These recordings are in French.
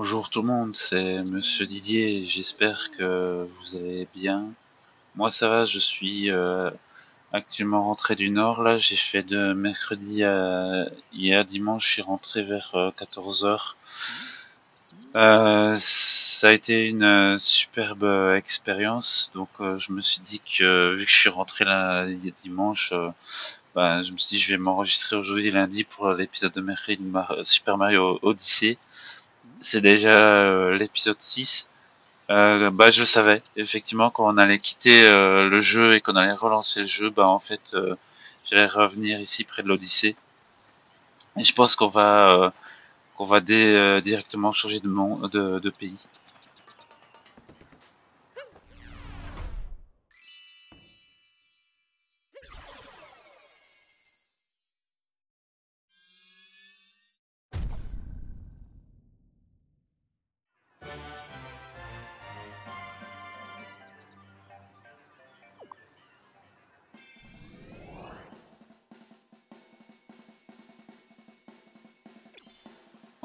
Bonjour tout le monde, c'est Monsieur Didier, j'espère que vous allez bien. Moi ça va, je suis actuellement rentré du Nord, là j'ai fait de mercredi à hier dimanche, je suis rentré vers 14 heures. Ça a été une superbe expérience, donc je me suis dit que vu que je suis rentré là hier dimanche, je me suis dit je vais m'enregistrer aujourd'hui lundi pour l'épisode de mercredi de Super Mario Odyssey. C'est déjà l'épisode 6. Je le savais, effectivement, quand on allait quitter le jeu et qu'on allait relancer le jeu, j'allais revenir ici près de l'Odyssée. Et je pense qu'on va directement changer de pays.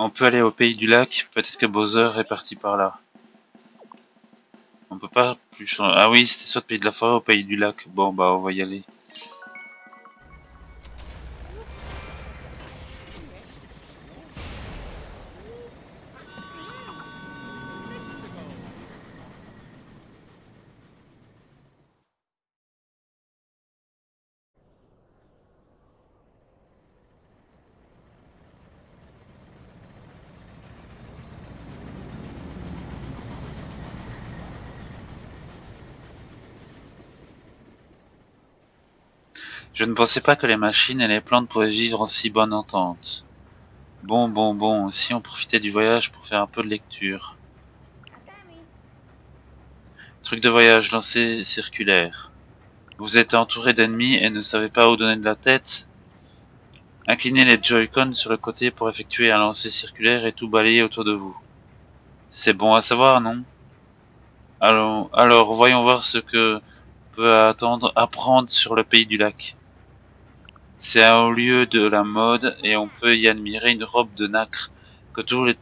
On peut aller au pays du lac, peut-être que Bowser est parti par là. On peut pas plus changer. Ah oui, c'était soit le pays de la forêt ou au pays du lac. Bon, bah on va y aller. Je ne pensais pas que les machines et les plantes pouvaient vivre en si bonne entente. Bon, si on profitait du voyage pour faire un peu de lecture. Truc de voyage lancé circulaire. Vous êtes entouré d'ennemis et ne savez pas où donner de la tête? Inclinez les Joy-Con sur le côté pour effectuer un lancer circulaire et tout balayer autour de vous. C'est bon à savoir, non? Alors, voyons voir ce que peut apprendre sur le pays du lac. C'est un haut lieu de la mode et on peut y admirer une robe de nacre que tous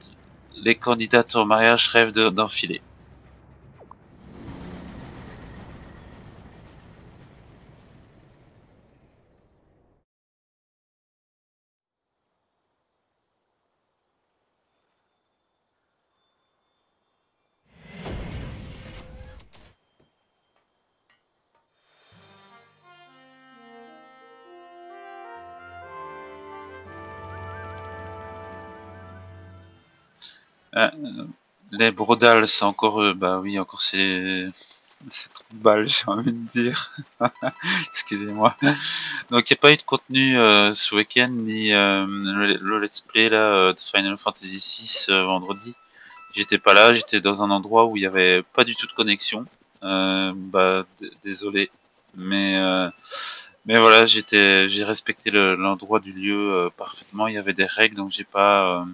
les candidats au mariage rêvent d'enfiler. Ah, les brodales, c'est encore eux. Bah oui, encore ces trous de balles, j'ai envie de dire. Excusez-moi. Donc il n'y a pas eu de contenu ce week-end, ni le let's play là, de Final Fantasy VI vendredi. J'étais pas là, j'étais dans un endroit où il y avait pas du tout de connexion. Désolé. Mais euh, mais voilà, j'ai respecté l'endroit du lieu parfaitement. Il y avait des règles, donc j'ai pas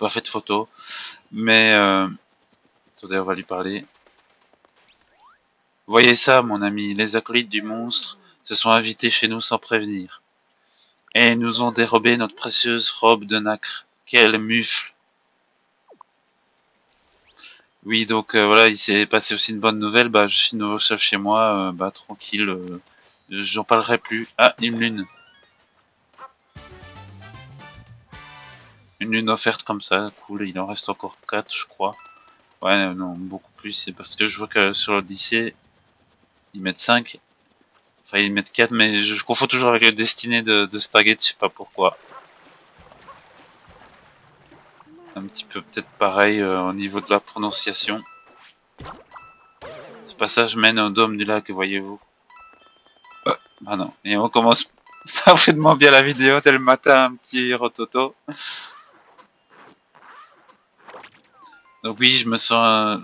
fait de photos. Mais attendez, on va lui parler. Voyez ça, mon ami, les acolytes du monstre se sont invités chez nous sans prévenir. Et nous ont dérobé notre précieuse robe de nacre. Quel mufle! Oui, donc voilà, il s'est passé aussi une bonne nouvelle. Bah, je suis nouveau chef chez moi, tranquille. J'en parlerai plus. Ah, une lune. Une lune offerte comme ça, cool. Il en reste encore 4, je crois. Ouais, non, beaucoup plus. C'est parce que je vois que sur l'Odyssée, ils mettent 5. Enfin, ils mettent 4, mais je confonds toujours avec le Destiné de Stargate, je sais pas pourquoi. Un petit peu peut-être pareil au niveau de la prononciation. Ce passage mène au dôme du lac, voyez-vous. Ah non, et on commence parfaitement bien la vidéo dès le matin, un petit rototo. Donc oui, je me sens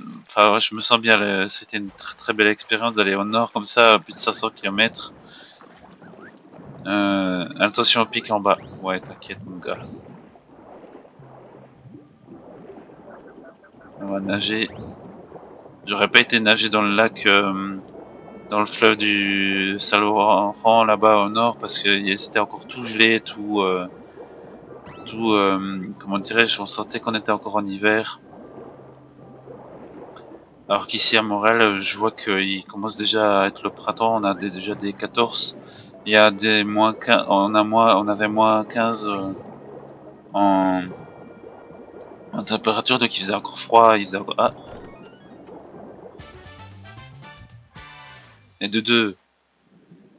bien. C'était une très très belle expérience d'aller au nord comme ça, à plus de 500 km. Attention au pic en bas. Ouais, t'inquiète mon gars. On va nager. J'aurais pas été nager dans le lac, dans le fleuve du Saint-Laurent là-bas au nord parce que c'était encore tout gelé, tout. surtout, comment dirais-je, on sentait qu'on était encore en hiver. Alors qu'ici à Montréal, je vois qu'il commence déjà à être le printemps, on a déjà des 14. Il y a des moins 15, on avait moins 15 en, en température, donc il faisait encore froid, il faisait encore... Ah, et de deux.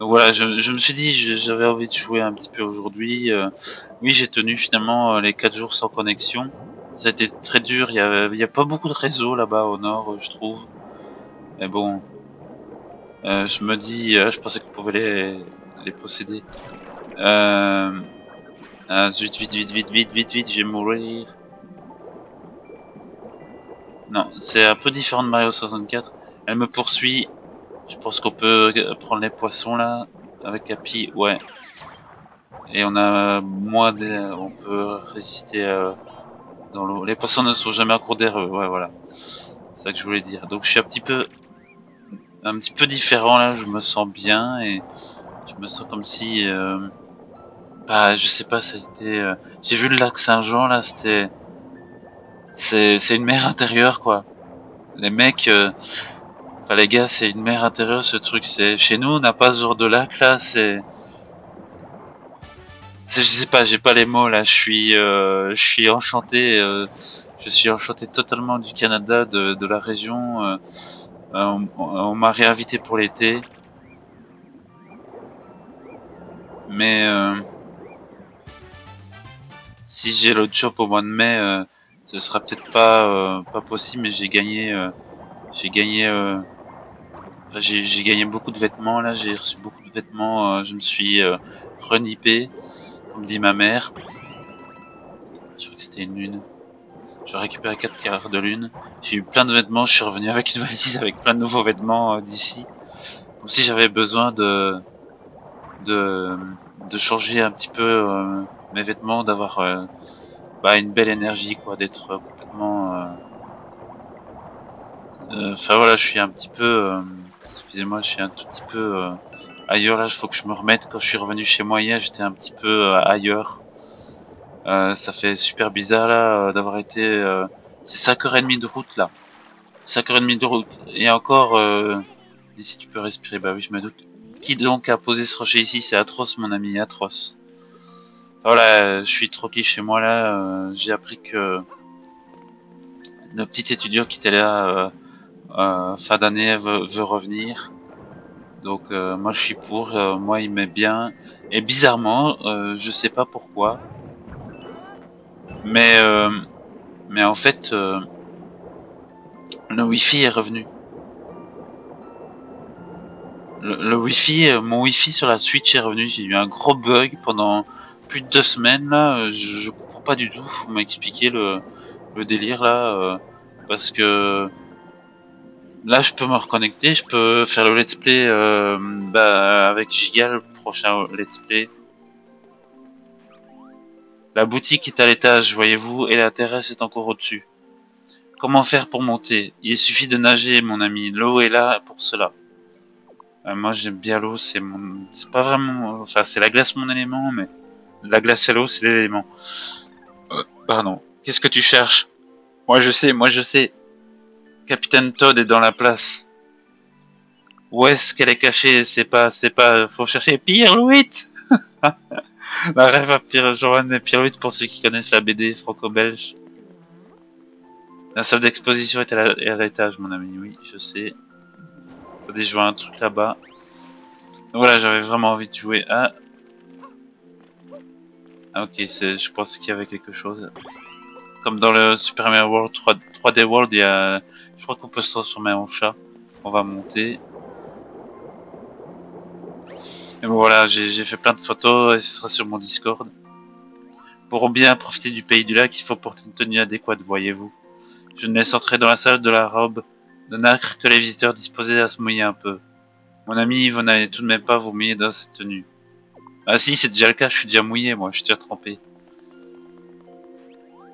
Donc voilà, je me suis dit, j'avais envie de jouer un petit peu aujourd'hui. Oui, j'ai tenu finalement les 4 jours sans connexion. Ça a été très dur, il y a pas beaucoup de réseau là-bas au nord, je trouve. Mais bon, je me dis, je pensais qu'on pouvait les posséder. Zut, vite, vite, vite, vite, vite, vite, je vais mourir. Non, c'est un peu différent de Mario 64. Elle me poursuit. Je pense qu'on peut prendre les poissons là, avec Happy, ouais. Et on a moins on peut résister dans l'eau. Les poissons ne sont jamais à court d'air, ouais, voilà. C'est ça que je voulais dire. Donc je suis un petit peu différent là, je me sens bien et je me sens comme si, bah, je sais pas, ça a été, j'ai vu le lac Saint-Jean là, c'est une mer intérieure quoi. Les mecs, enfin les gars, c'est une mer intérieure ce truc. C'est chez nous, on n'a pas ce genre de lac là. Je sais pas, j'ai pas les mots là. Je suis enchanté. Je suis enchanté totalement du Canada, de la région. On m'a réinvité pour l'été, mais si j'ai l'autre job au mois de mai, ce sera peut-être pas possible. Mais j'ai gagné. Enfin, j'ai gagné beaucoup de vêtements là. J'ai reçu beaucoup de vêtements. Je me suis renippé, comme dit ma mère. Je crois que c'était une lune. J'ai récupéré 4 quarts de lune. J'ai eu plein de vêtements. Je suis revenu avec une valise avec plein de nouveaux vêtements d'ici. Donc si j'avais besoin de de changer un petit peu mes vêtements, d'avoir bah, une belle énergie, quoi, d'être complètement. Enfin voilà, je suis un petit peu. Excusez-moi, je suis un tout petit peu ailleurs là. Il faut que je me remette. Quand je suis revenu chez moi hier, j'étais un petit peu ailleurs. Ça fait super bizarre là d'avoir été. C'est 5h30 de route là. 5h30 de route. Et encore, ici tu peux respirer. Bah oui, je me doute. Qui donc a posé ce rocher ici? C'est atroce, mon ami, atroce. Voilà, je suis tranquille chez moi là. J'ai appris que nos petits étudiants qui étaient là fin d'année veut revenir. Donc moi je suis pour. Moi il m'est bien. Et bizarrement, je sais pas pourquoi, mais euh, mais en fait le Wi-Fi est revenu. Le Wi-Fi, mon Wi-Fi sur la Switch est revenu. J'ai eu un gros bug pendant plus de 2 semaines là. Je comprends pas du tout. Faut m'expliquer le délire là, parce que là je peux me reconnecter, je peux faire le let's play bah, avec Giga le prochain let's play. La boutique est à l'étage, voyez-vous, et la terrasse est encore au-dessus. Comment faire pour monter? Il suffit de nager, mon ami. L'eau est là pour cela. Moi j'aime bien l'eau, c'est pas vraiment, enfin c'est la glace mon élément, mais la glace et l'eau c'est l'élément. Pardon. Qu'est-ce que tu cherches? Moi je sais. Capitaine Todd est dans la place. Où est-ce qu'elle est cachée? C'est pas, faut chercher Pierre Louis. La rêve à Pierre Joanne et Pierre Louis pour ceux qui connaissent la BD franco-belge. La salle d'exposition est à l'étage, mon ami. Oui, je sais. Attendez, je vois un truc là-bas. Donc voilà, j'avais vraiment envie de jouer à. Ah ok, je pensais qu'il y avait quelque chose. Comme dans le Super Mario World 3D World, il y a, je crois qu'on peut se transformer en chat. On va monter. Et bon, voilà, j'ai fait plein de photos et ce sera sur mon Discord. Pour bien profiter du pays du lac, il faut porter une tenue adéquate, voyez-vous. Je ne laisse entrer dans la salle de la robe de nacre que les visiteurs disposés à se mouiller un peu. Mon ami, vous n'allez tout de même pas vous mouiller dans cette tenue. Ah si, c'est déjà le cas, je suis déjà mouillé, moi, je suis déjà trempé.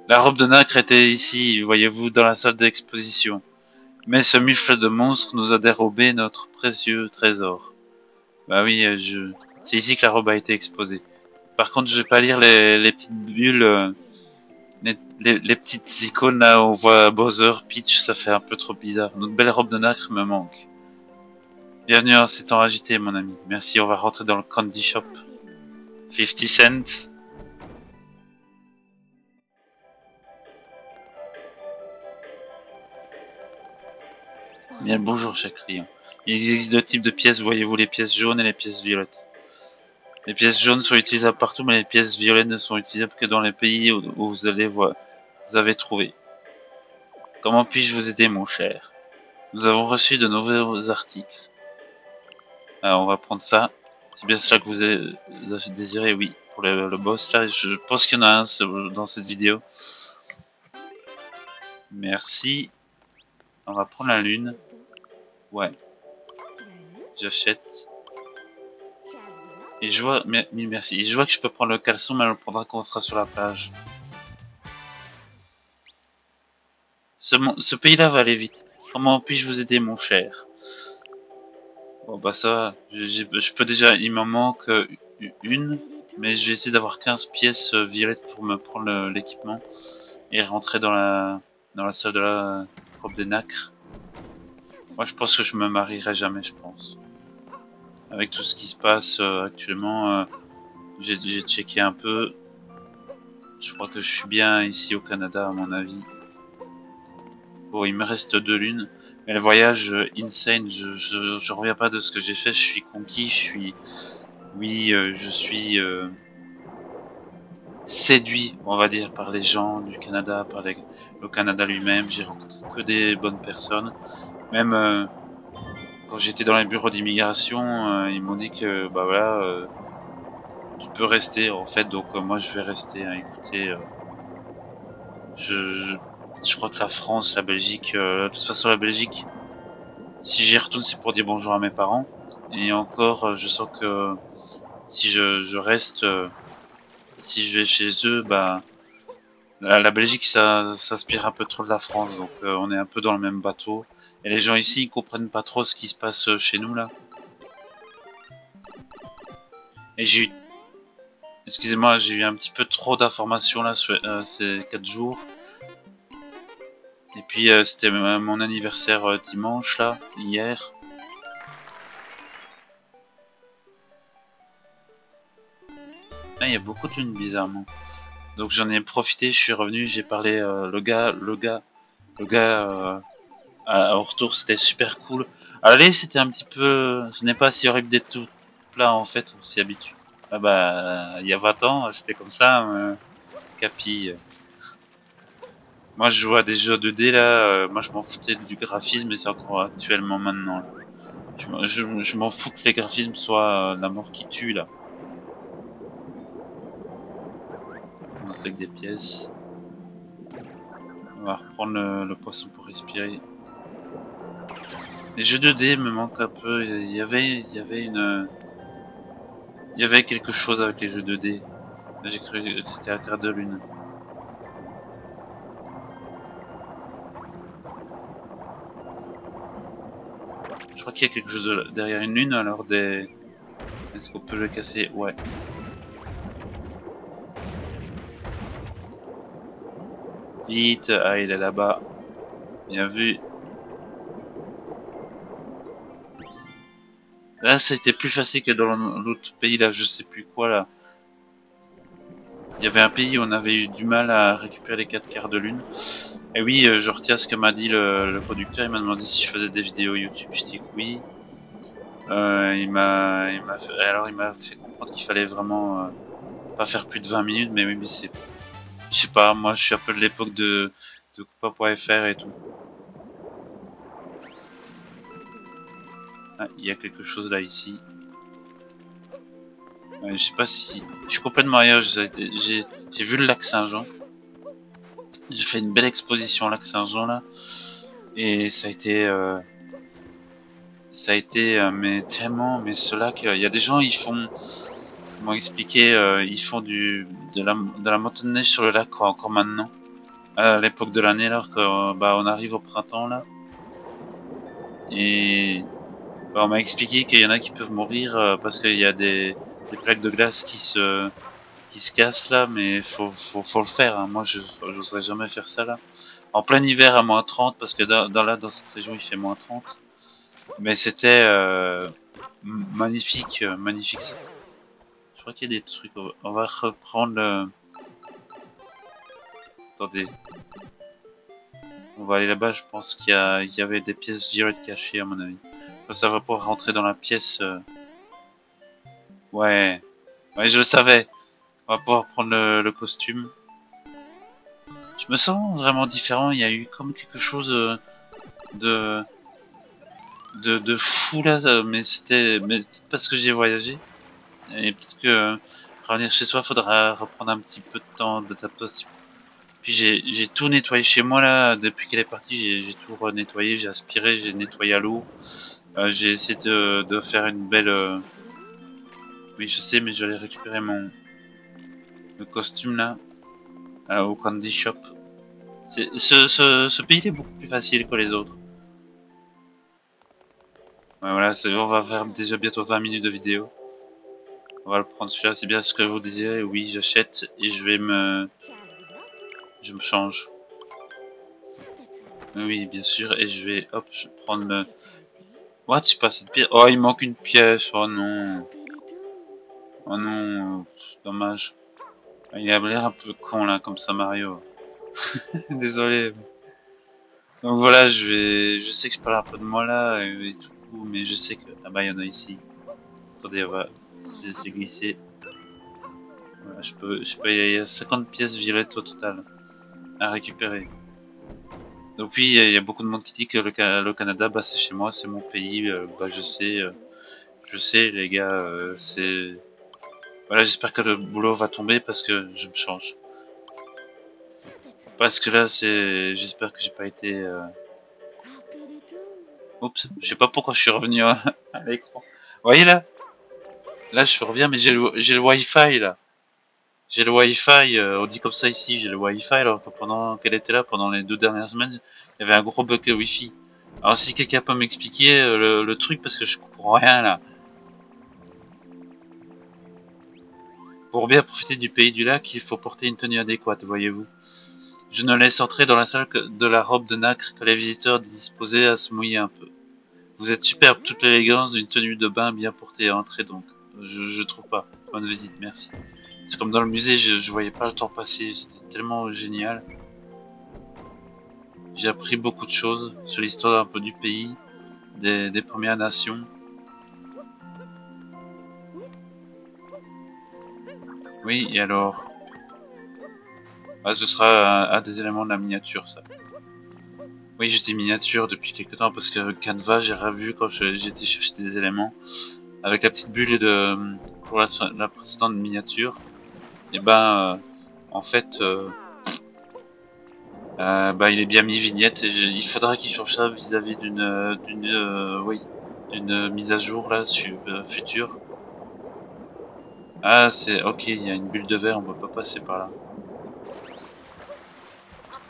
La robe de nacre était ici, voyez-vous, dans la salle d'exposition. Mais ce mufle de monstre nous a dérobé notre précieux trésor. Bah oui, c'est ici que la robe a été exposée. Par contre, je vais pas lire les petites bulles, les petites icônes là où on voit Bowser, Peach, ça fait un peu trop bizarre. Notre belle robe de nacre me manque. Bienvenue dans ces temps agités, mon ami. Merci, on va rentrer dans le candy shop. 50 cents. Bien le bonjour, cher client. Il existe deux types de pièces, voyez-vous, les pièces jaunes et les pièces violettes. Les pièces jaunes sont utilisables partout, mais les pièces violettes ne sont utilisables que dans les pays où vous avez trouvé. Comment puis-je vous aider, mon cher? Nous avons reçu de nouveaux articles. Alors, on va prendre ça. C'est bien cela que vous désirez, oui. Pour le boss, là, je pense qu'il y en a un dans cette vidéo. Merci. On va prendre la lune. Ouais. J'achète. Et je vois, merci. Et je vois que je peux prendre le caleçon, mais on le prendra quand on sera sur la plage. Ce pays-là va aller vite. Comment puis-je vous aider, mon cher? Bon, bah ça va. Je peux déjà, il m'en manque une, mais je vais essayer d'avoir 15 pièces violettes pour me prendre l'équipement et rentrer dans la salle de la robe des nacres. Moi, je pense que je me marierai jamais, je pense. Avec tout ce qui se passe actuellement, j'ai checké un peu. Je crois que je suis bien ici au Canada, à mon avis. Bon, il me reste 2 lunes. Mais le voyage insane, je reviens pas de ce que j'ai fait. Je suis conquis, je suis séduit, on va dire, par les gens du Canada, le Canada lui-même. J'ai rencontré que des bonnes personnes. Même quand j'étais dans les bureaux d'immigration, ils m'ont dit que bah voilà, tu peux rester en fait. Donc moi je vais rester. Hein. Écoutez, je crois que la France, la Belgique, de toute façon la Belgique, si j'y retourne c'est pour dire bonjour à mes parents. Et encore, je sens que si je reste, si je vais chez eux, bah la Belgique ça s'inspire un peu trop de la France, donc on est un peu dans le même bateau. Et les gens ici ils comprennent pas trop ce qui se passe chez nous là. Et excusez-moi, j'ai eu un petit peu trop d'informations là sur ces 4 jours. Et puis c'était mon anniversaire dimanche là, hier. Ah, il y a beaucoup de lunes bizarrement. Donc j'en ai profité, je suis revenu, j'ai parlé le gars au retour, c'était super cool. À l'aller, c'était un petit peu, ce n'est pas si horrible d'être tout plat en fait, on s'y habitue. Ah bah, il y a 20 ans, c'était comme ça, Capi. Moi, je joue à des jeux 2D là, moi je m'en foutais du graphisme, mais c'est encore actuellement maintenant. Là. Je m'en fous que les graphismes soient la mort qui tue là. On commence avec des pièces. On va reprendre le poisson pour respirer. Les jeux 2D me manquent un peu. Il y avait quelque chose avec les jeux 2D. J'ai cru que c'était la Terre de Lune. Je crois qu'il y a quelque chose derrière une lune, alors des... Est-ce qu'on peut le casser? Ouais. Vite, ah il est là-bas. Bien vu. Là, c'était plus facile que dans l'autre pays, là, je sais plus quoi, là. Il y avait un pays où on avait eu du mal à récupérer les 4 quarts de lune. Et oui, je retiens ce que m'a dit le producteur. Il m'a demandé si je faisais des vidéos YouTube. Je dis que oui. Il m'a fait comprendre qu'il fallait vraiment pas faire plus de 20 minutes. Mais oui, mais c'est, je sais pas. Moi, je suis un peu de l'époque de Coupa.fr et tout. Ah, il y a quelque chose là ici. Je sais pas si, je suis complètement ailleurs. J'ai vu le lac Saint-Jean. J'ai fait une belle exposition au lac Saint-Jean là. Et ça a été mais tellement, mais ce lac, il y a des gens, ils m'ont expliqué, ils font de la motoneige sur le lac encore maintenant, à l'époque de l'année, alors que bah on arrive au printemps là, et bah, on m'a expliqué qu'il y en a qui peuvent mourir parce qu'il y a des plaques de glace qui se casse là, mais faut le faire. Hein. Moi, j'oserais jamais faire ça là. En plein hiver à -30, parce que dans cette région il fait -30. Mais c'était magnifique, magnifique. Je crois qu'il y a des trucs. On va reprendre le. Attendez. On va aller là-bas, je pense il y avait des pièces violettes cachées à mon avis. Ça va pouvoir rentrer dans la pièce. Ouais. Ouais, je le savais. On va pouvoir prendre le costume. Je me sens vraiment différent. Il y a eu comme quelque chose de de fou là, mais mais parce que j'ai voyagé. Et peut-être que revenir chez soi, faudra reprendre un petit peu de temps d'adaptation. Puis j'ai tout nettoyé chez moi là depuis qu'elle est partie. J'ai tout nettoyé, j'ai aspiré, j'ai nettoyé à l'eau. J'ai essayé de faire une belle. Oui, je sais, mais je vais aller récupérer le costume là au candy shop. Ce pays il est beaucoup plus facile que les autres. Ouais, voilà, on va faire déjà bientôt 20 minutes de vidéo. On va le prendre celui-là, c'est bien ce que vous disiez. Oui, j'achète et je me change. Oui, bien sûr, et je vais, hop, je vais prendre le. What, c'est pas cette pièce. Oh, il manque une pièce. Oh non. Oh non, dommage. Il a l'air un peu con là, comme ça, Mario. Désolé. Donc voilà, je sais que je parle un peu de moi là et tout, mais je sais que, ah bah il y en a ici. Attendez, on va se laisser glisser. Voilà, je peux, il y a 50 pièces violettes au total à récupérer. Donc oui, il y a beaucoup de monde qui dit que le Canada, bah c'est chez moi, c'est mon pays. Bah je sais les gars, c'est. Voilà, j'espère que le boulot va tomber parce que je me change. Parce que là, j'espère que j'ai pas été. Oups, je sais pas pourquoi je suis revenu à l'écran. Vous voyez là? Là, je reviens, mais j'ai le Wi-Fi là. J'ai le Wi-Fi, on dit comme ça ici, j'ai le Wi-Fi, alors que pendant qu'elle était là, pendant les 2 dernières semaines, il y avait un gros bug de Wi-Fi. Alors si quelqu'un peut m'expliquer le truc, parce que je comprends rien là. Pour bien profiter du pays du lac, il faut porter une tenue adéquate, voyez-vous. Je ne laisse entrer dans la salle que de la robe de nacre que les visiteurs disposés à se mouiller un peu. Vous êtes superbe, toute l'élégance d'une tenue de bain bien portée à entrer donc. Je trouve pas. Bonne visite, merci. C'est comme dans le musée, je voyais pas le temps passer, c'était tellement génial. J'ai appris beaucoup de choses sur l'histoire un peu du pays, des Premières Nations. Oui, et alors ah, ce sera un des éléments de la miniature, ça. Oui, j'étais miniature depuis quelques temps parce que Canva, j'ai revu quand j'étais chercher des éléments avec la petite bulle pour la précédente miniature. Et ben, en fait, bah, il est bien mis vignette et il faudra qu'il change ça vis-à-vis oui, d'une mise à jour là sur future. Ah, c'est ok, il y a une bulle de verre, on peut pas passer par là.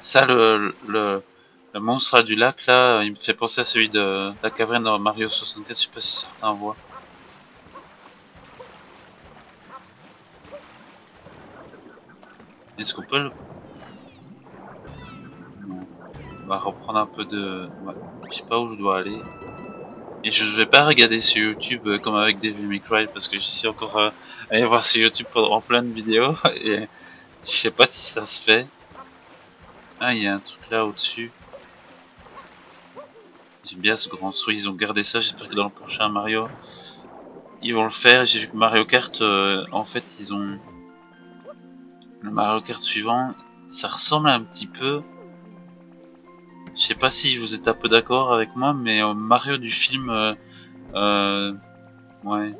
Ça, le monstre du lac là, il me fait penser à celui de la caverne dans Mario 64, je sais pas si certains voient. Est-ce qu'on peut le... Non. On va reprendre un peu de... Ouais. Je sais pas où je dois aller. Et je vais pas regarder sur YouTube comme avec Devil May Cry parce que je suis encore allé voir sur YouTube en plein de vidéos et je sais pas si ça se fait. Ah, il y a un truc là au-dessus. J'aime bien ce grand saut, ils ont gardé ça, j'espère que dans le prochain Mario, ils vont le faire. J'ai vu que Mario Kart, en fait, ils ont... Le Mario Kart suivant, ça ressemble un petit peu... Je sais pas si vous êtes un peu d'accord avec moi, mais au Mario du film... ouais.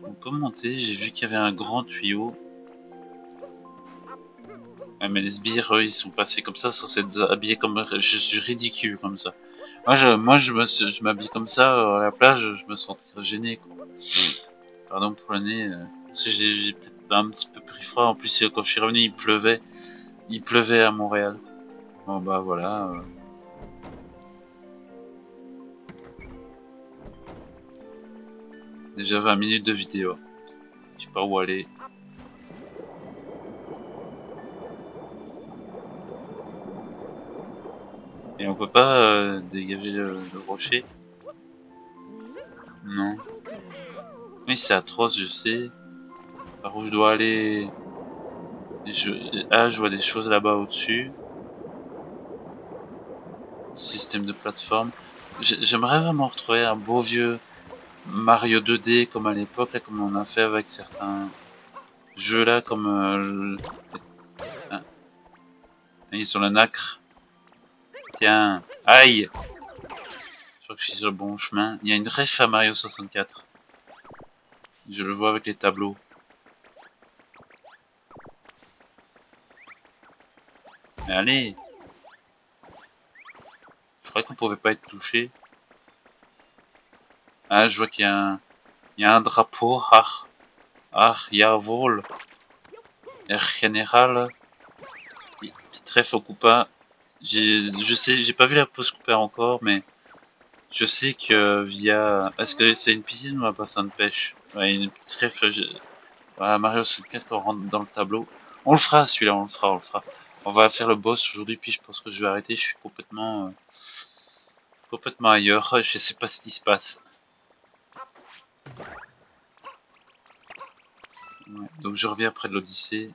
On peut monter, j'ai vu qu'il y avait un grand tuyau. Ouais, mais les sbires, eux, ils sont passés comme ça, sans s'être habillés comme... Je suis ridicule comme ça. Je m'habille comme ça à la plage, je me sens gêné, quoi. Pardon pour le nez, parce que j'ai peut-être un petit peu pris froid. En plus, quand je suis revenu, il pleuvait. Il pleuvait à Montréal. Bon, bah voilà. Déjà 20 minutes de vidéo. Je sais pas où aller. Et on peut pas dégager le rocher? Non. Oui, c'est atroce, je sais. Par où je dois aller? Je vois des choses là-bas au-dessus. Système de plateforme. J'aimerais vraiment retrouver un beau vieux Mario 2D comme à l'époque, là, comme on a fait avec certains jeux là, comme ah, ils sont le nacre. Tiens, aïe! Je crois que je suis sur le bon chemin. Il y a une ref à Mario 64. Je le vois avec les tableaux. Mais allez! Je croyais qu'on pouvait pas être touché. Ah, je vois qu'il y a un drapeau. Jawohl. Herr Général. Très faux coupa. Je sais, j'ai pas vu la pause coupa encore, mais je sais que via... Est-ce que c'est une piscine ou un bassin de pêche? Ouais, une petite ref. Voilà, Mario 64 on rentre dans le tableau. On le fera celui-là, on le fera. On va faire le boss aujourd'hui, puis je pense que je vais arrêter. Je suis complètement ailleurs. Je sais pas ce qui se passe. Ouais, donc je reviens après de l'Odyssée.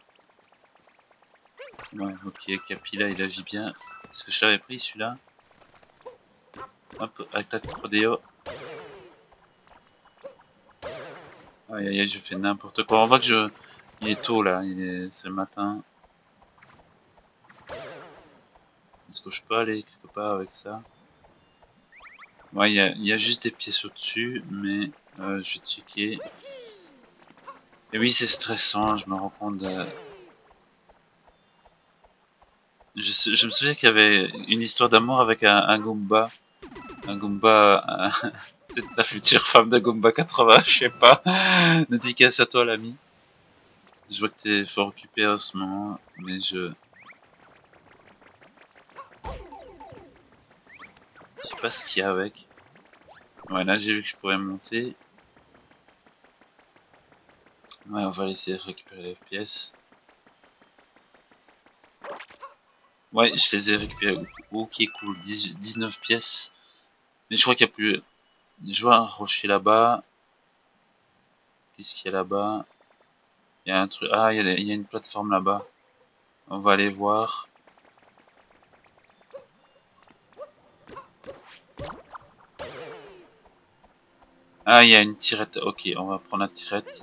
Ouais, ok, Capi là, il agit bien. Est-ce que je l'avais pris celui-là? Hop, attaque Prodeo. Aïe aïe aïe, je fais n'importe quoi. On voit que il est tôt là, c'est le matin. Est-ce que je peux aller quelque part avec ça? Ouais, il y a juste des pièces au-dessus, mais je vais checker. Et oui, c'est stressant, je me rends compte de... je me souviens qu'il y avait une histoire d'amour avec un Goomba. Un Goomba... Peut-être la future femme de Goomba 80, je sais pas. Dédicace à toi, l'ami. Je vois que t'es fort occupé en ce moment, mais je sais pas ce qu'il y a avec. Ouais, là j'ai vu que je pourrais monter. Ouais, on va laisser récupérer les pièces. Ouais, je les ai récupérées. Ok, cool. 19 pièces. Mais je crois qu'il y a plus... Je vois un rocher là-bas. Qu'est-ce qu'il y a là-bas? Il y a un truc... Ah, il y a une plateforme là-bas. On va aller voir. Ah, il y a une tirette. Ok, on va prendre la tirette.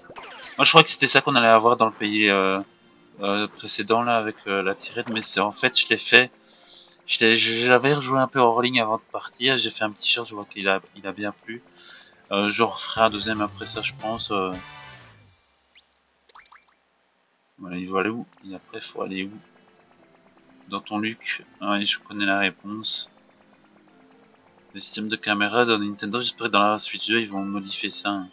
Moi, je crois que c'était ça qu'on allait avoir dans le pays précédent, là, avec la tirette. Mais c'est en fait, je l'ai fait... Je l'avais rejoué un peu hors ligne avant de partir. J'ai fait un petit short, je vois il a bien plu. Je referai un deuxième après ça, je pense. Voilà, il faut aller où? Et après, faut aller où? Dans ton Luc. Ouais, je connais la réponse. Le système de caméra dans Nintendo, j'espère que dans la Switch 2, ils vont modifier ça. Hein.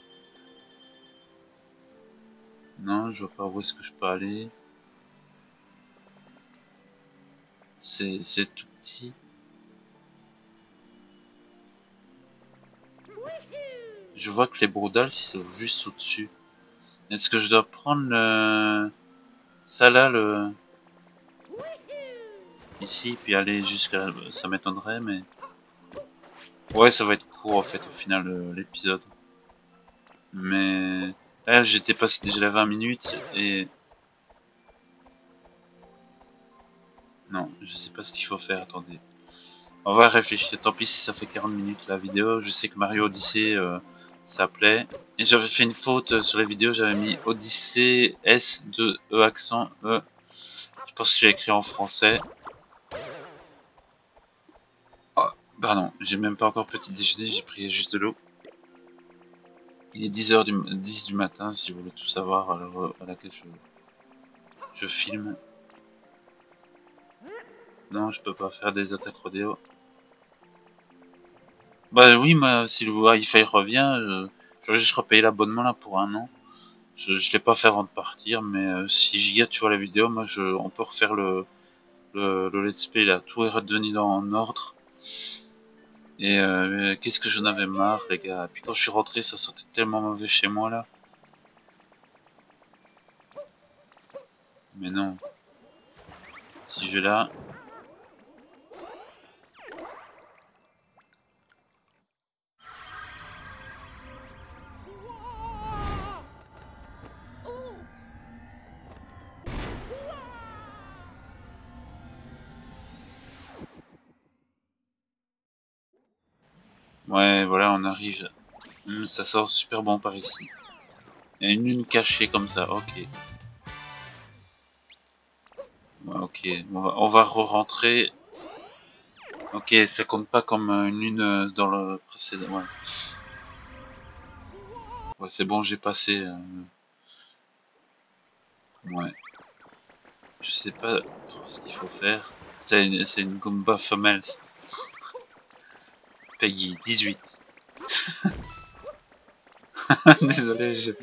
Non, je vois pas où est-ce que je peux aller. C'est tout petit. Je vois que les broudales, ils sont juste au-dessus. Est-ce que je dois prendre ça là, ici, puis aller jusqu'à... Ça m'étonnerait, mais... Ouais, ça va être court, en fait, au final, l'épisode. Mais... Là, j'étais passé déjà les 20 minutes, et... Non, je sais pas ce qu'il faut faire, attendez. On va réfléchir, tant pis si ça fait 40 minutes la vidéo. Je sais que Mario Odyssey s'appelait. Et j'avais fait une faute sur les vidéos, j'avais mis Odyssey S de E accent E. Je pense que j'ai écrit en français. Oh, pardon, j'ai même pas encore petit déjeuner, j'ai pris juste de l'eau. Il est 10 du matin si vous voulez tout savoir à l'heure à laquelle je filme. Non, je peux pas faire des attaques rodéo. Bah oui, moi, si le Wi-Fi revient, je vais juste repayer l'abonnement là pour un an. Je l'ai pas fait avant de partir, mais si j'y garde, tu vois la vidéo, moi on peut refaire le let's play là, tout est redevenu en ordre. Et qu'est-ce que j'en avais marre, les gars. Et puis quand je suis rentré, ça sentait tellement mauvais chez moi, là. Mais non. Si je vais là... Ouais, voilà, on arrive. Ça sort super bon par ici. Il y a une lune cachée comme ça, ok. Ouais, ok, on va re-rentrer. Ok, ça compte pas comme une lune dans le précédent, ouais. Ouais, c'est bon, j'ai passé. Ouais. Je sais pas trop ce qu'il faut faire. C'est une Goomba femelle. Peggy 18. Désolé,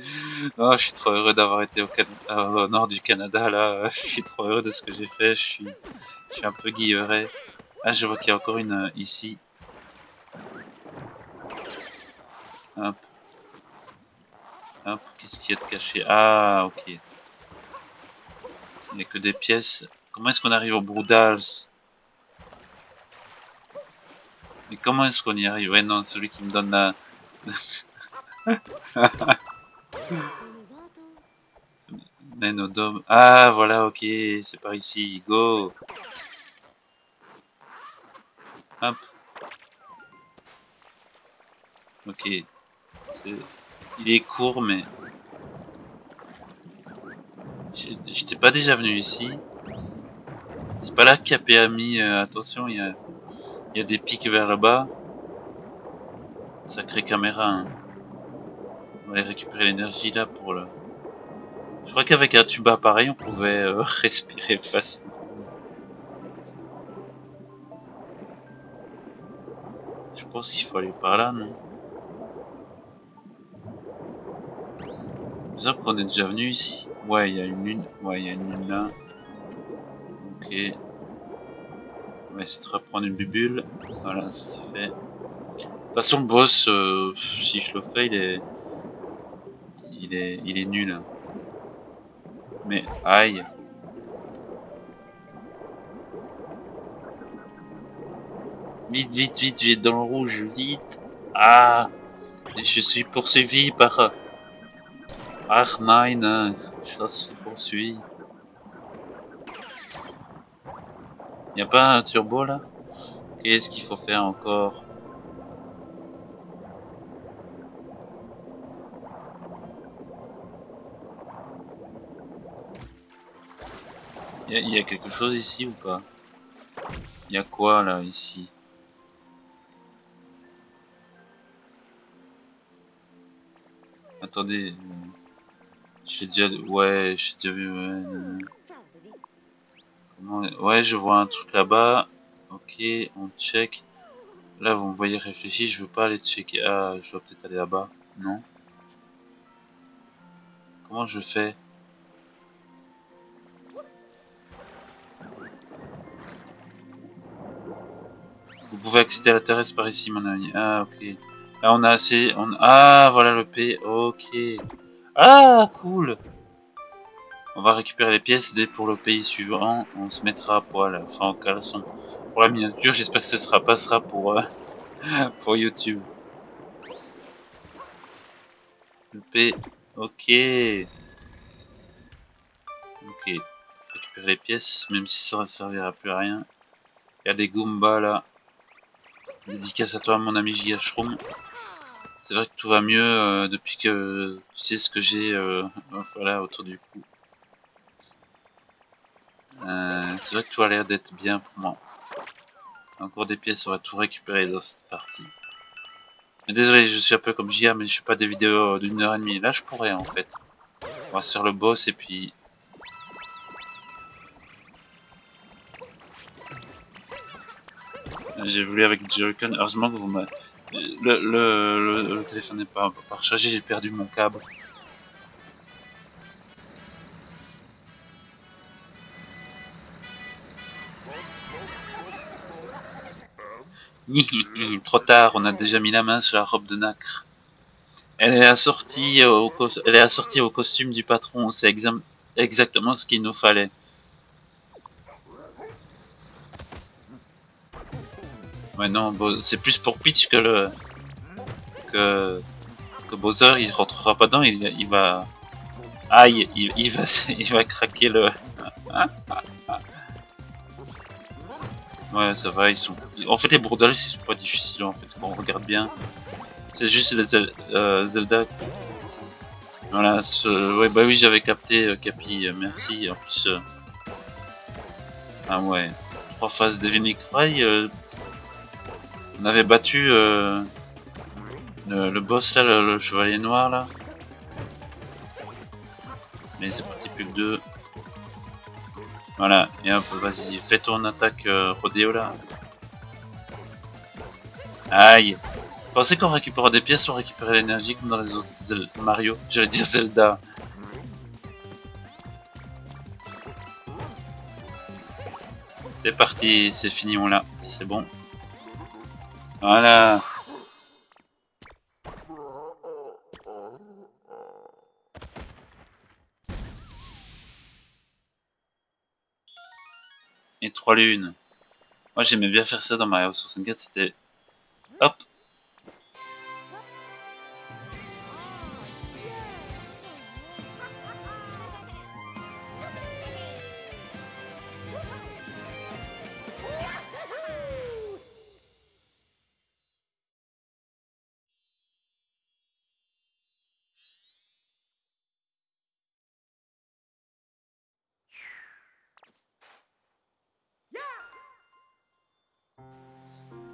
non, je suis trop heureux d'avoir été au nord du Canada là. Je suis trop heureux de ce que j'ai fait. Je suis un peu guilleret. Ah, je vois qu'il y a encore une ici. Hop, hop, qu'est-ce qu'il y a de caché? Ah, ok. Il n'y a que des pièces. Comment est-ce qu'on arrive au Broodals? Mais comment est-ce qu'on y arrive? Ouais, non, celui qui me donne la... Nanodome. Ah, voilà, ok, c'est par ici. Go! Hop, ok. Il est court, mais... J'étais pas déjà venu ici. C'est pas là qu'il y a permis... attention, il y a des pics vers le bas. Sacrée caméra, hein. On va aller récupérer l'énergie là pour le... Je crois qu'avec un tuba pareil, on pouvait respirer facilement. Je pense qu'il faut aller par là, non? C'est qu'on est déjà venu ici. Ouais, il y a une lune. Ouais, il y a une lune là. Ok. On va essayer de reprendre une bubule. Voilà, ça c'est fait. De toute façon, le boss, si je le fais, il est nul, hein. Mais aïe. Vite, vite, vite, j'ai dans le rouge, vite. Ah, je suis poursuivi par Armine. Je suis poursuivi. Y a pas un turbo là? Qu'est-ce qu'il faut faire encore? Y a quelque chose ici ou pas? Y a quoi là ici? Attendez, j'ai déjà, ouais, j'ai déjà vu, ouais, ouais, je vois un truc là-bas. Ok, on check. Là, vous me voyez réfléchir, je veux pas aller checker. Ah, je dois peut-être aller là-bas. Non? Comment je fais? Vous pouvez accéder à la terrestre par ici, mon ami. Ah, ok. Là, on a assez, ah, voilà le P. Ok. Ah, cool. On va récupérer les pièces et pour le pays suivant, on se mettra à poil, enfin en caleçon. Pour la miniature, j'espère que ce sera passera pour YouTube. Le P, ok. Ok. Récupérer les pièces, même si ça ne servira plus à rien. Il y a des Goombas là. Dédicace à toi, mon ami Gigashroom. C'est vrai que tout va mieux depuis que tu sais ce que j'ai voilà, autour du cou. C'est vrai que tout a l'air d'être bien pour moi. Encore des pièces, on va tout récupérer dans cette partie. Mais désolé, je suis un peu comme JA, mais je fais pas des vidéos d'1 h 30. Là, je pourrais en fait. On va se faire le boss et puis... J'ai voulu avec Jerican. Heureusement que vous m'avez... Le téléphone n'est pas rechargé, j'ai perdu mon câble. Trop tard, on a déjà mis la main sur la robe de nacre. Elle est assortie au costume du patron, c'est exactement ce qu'il nous fallait. Ouais non, c'est plus pour Peach que Bowser, il rentrera pas dedans, il va... Aïe, il va craquer le... Ouais, ça va, ils sont... En fait, les bourdales, c'est pas difficile, en fait, quand on regarde bien. C'est juste les Zelda. Voilà, ouais, bah oui, j'avais capté, Capi, merci. En plus, ah ouais, 3 phases Devil Cry, on avait battu le boss là, le chevalier noir là. Mais c'est parti plus que 2. Voilà, et hop, vas-y, fais ton attaque rodéo là. Aïe! Je pensais qu'on récupérait des pièces pour récupérer l'énergie comme dans les autres Mario, j'allais dire Zelda. C'est parti, c'est fini, on l'a, c'est bon. Voilà. Et 3 lunes. Moi j'aimais bien faire ça dans Mario 64, c'était... Hop!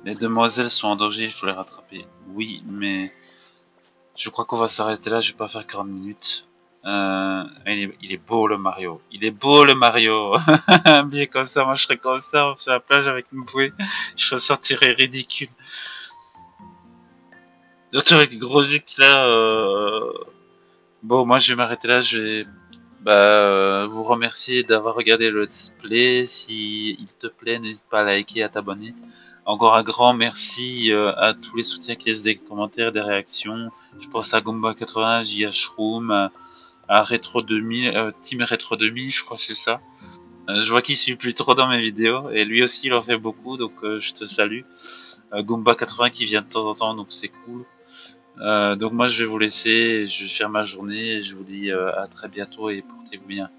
Les demoiselles sont en danger, il faut les rattraper. Oui, mais... Je crois qu'on va s'arrêter là, je vais pas faire 40 minutes. Il est beau le Mario. Il est beau le Mario. Bien comme ça, moi je serais comme ça sur la plage avec une bouée. Je me sentirais ridicule. Surtout avec les gros yeux là. Bon, moi je vais m'arrêter là. Je vais vous remercier d'avoir regardé le let's play. Si il te plaît, n'hésite pas à liker et à t'abonner. Encore un grand merci à tous les soutiens qui laissent des commentaires, des réactions. Je pense à Goomba80, J.H. Shroom, à Retro 2000, Team Retro 2000, je crois que c'est ça. Je vois qu'il suit plus trop dans mes vidéos, et lui aussi il en fait beaucoup, donc je te salue. Goomba80 qui vient de temps en temps, donc c'est cool. Donc moi je vais vous laisser, je vais faire ma journée, et je vous dis à très bientôt et portez-vous bien.